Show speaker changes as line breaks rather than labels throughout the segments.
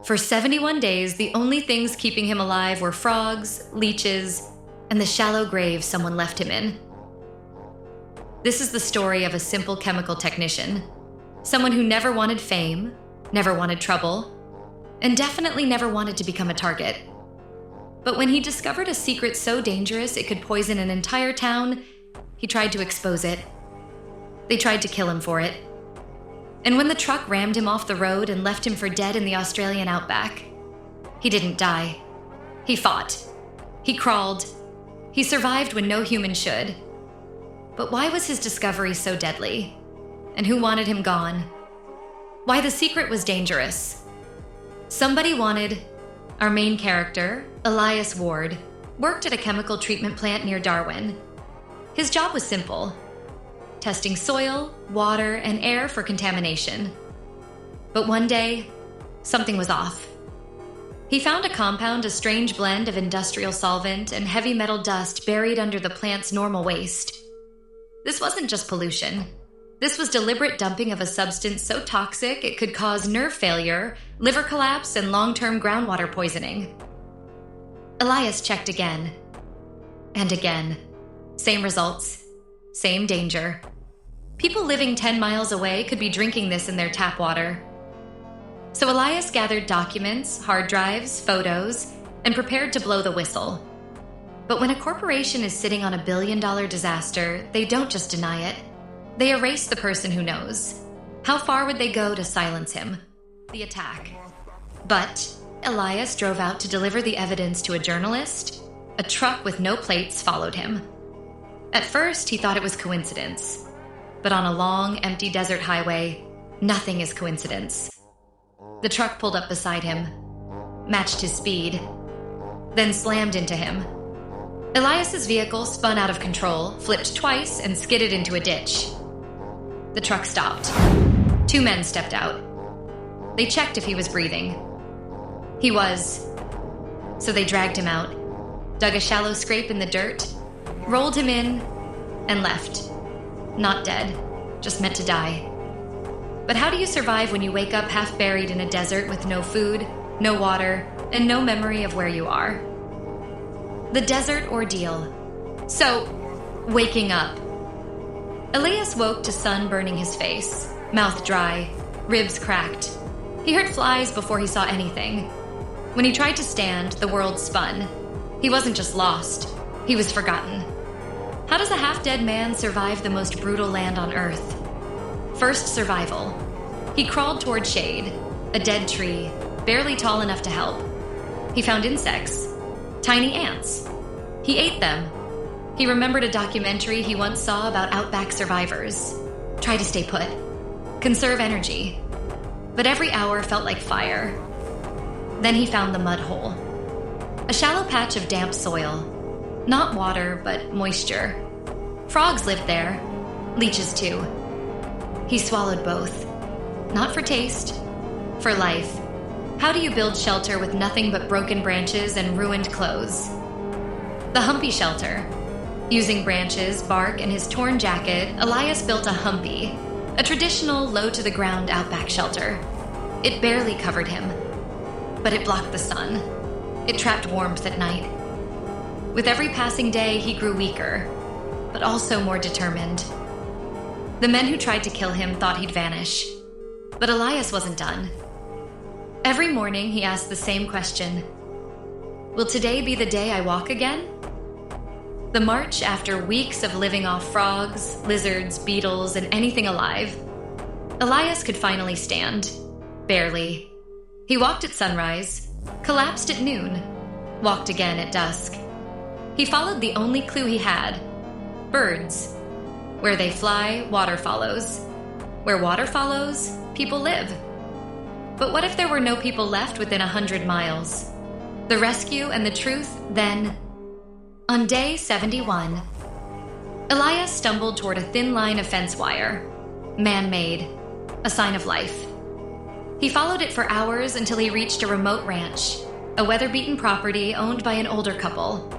For 71 days, the only things keeping him alive were frogs, leeches, and the shallow grave someone left him in. This is the story of a simple chemical technician, someone who never wanted fame, never wanted trouble, and definitely never wanted to become a target. But when he discovered a secret so dangerous it could poison an entire town, he tried to expose it. They tried to kill him for it. And when the truck rammed him off the road and left him for dead in the Australian Outback, he didn't die. He fought. He crawled. He survived when no human should. But why was his discovery so deadly? And who wanted him gone? Why the secret was dangerous? Somebody wanted our main character, Elias Ward, worked at a chemical treatment plant near Darwin. His job was simple: testing soil, water, and air for contamination. But one day, something was off. He found a compound, a strange blend of industrial solvent and heavy metal dust buried under the plant's normal waste. This wasn't just pollution. This was deliberate dumping of a substance so toxic it could cause nerve failure, liver collapse, and long-term groundwater poisoning. Elias checked again. And again. Same results. Same danger. People living 10 miles away could be drinking this in their tap water. So Elias gathered documents, hard drives, photos, and prepared to blow the whistle. But when a corporation is sitting on $1 billion disaster, they don't just deny it. They erase the person who knows. How far would they go to silence him? The attack. But Elias drove out to deliver the evidence to a journalist. A truck with no plates followed him. At first, he thought it was coincidence. But on a long, empty desert highway, nothing is coincidence. The truck pulled up beside him, matched his speed, then slammed into him. Elias's vehicle spun out of control, flipped twice, and skidded into a ditch. The truck stopped. 2 men stepped out. They checked if he was breathing. He was. So they dragged him out, dug a shallow scrape in the dirt, rolled him in, and left. Not dead, just meant to die. But how do you survive when you wake up half buried in a desert with no food, no water, and no memory of where you are? The desert ordeal. So, waking up. Elias woke to sun burning his face, mouth dry, ribs cracked. He heard flies before he saw anything. When he tried to stand, the world spun. He wasn't just lost, he was forgotten. How does a half-dead man survive the most brutal land on Earth? First, survival. He crawled toward shade, a dead tree, barely tall enough to help. He found insects, tiny ants. He ate them. He remembered a documentary he once saw about Outback survivors. Try to stay put. Conserve energy. But every hour felt like fire. Then he found the mud hole. A shallow patch of damp soil. Not water, but moisture. Frogs lived there. Leeches, too. He swallowed both. Not for taste. For life. How do you build shelter with nothing but broken branches and ruined clothes? The humpy shelter. Using branches, bark, and his torn jacket, Elias built a humpy, a traditional low-to-the-ground outback shelter. It barely covered him, but it blocked the sun. It trapped warmth at night. With every passing day, he grew weaker, but also more determined. The men who tried to kill him thought he'd vanish, but Elias wasn't done. Every morning, he asked the same question. Will today be the day I walk again? The march, after weeks of living off frogs, lizards, beetles, and anything alive, Elias could finally stand. Barely. He walked at sunrise, collapsed at noon, walked again at dusk. He followed the only clue he had. Birds. Where they fly, water follows. Where water follows, people live. But what if there were no people left within 100 miles? The rescue and the truth, then. On day 71, Elias stumbled toward a thin line of fence wire. Man-made. A sign of life. He followed it for hours until he reached a remote ranch, a weather-beaten property owned by an older couple.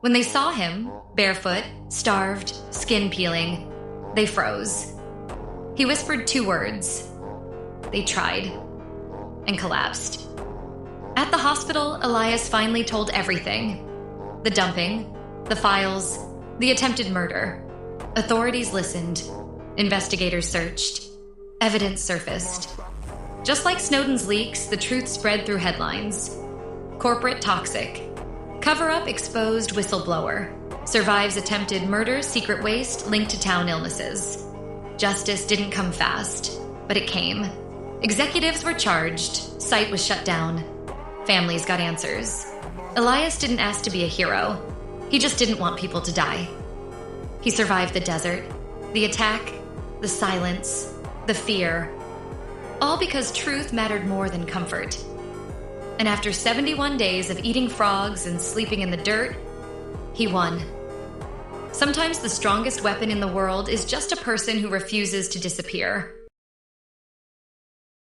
When they saw him, barefoot, starved, skin peeling, they froze. He whispered 2 words. They tried. and collapsed. At the hospital, Elias finally told everything. The dumping, the files, the attempted murder. Authorities listened. Investigators searched. Evidence surfaced. Just like Snowden's leaks, the truth spread through headlines. Corporate toxic. Cover-up exposed whistleblower. Survives attempted murder, secret waste linked to town illnesses. Justice didn't come fast, but it came. Executives were charged. Site was shut down. Families got answers. Elias didn't ask to be a hero. He just didn't want people to die. He survived the desert, the attack, the silence, the fear, all because truth mattered more than comfort. And after 71 days of eating frogs and sleeping in the dirt, he won. Sometimes the strongest weapon in the world is just a person who refuses to disappear.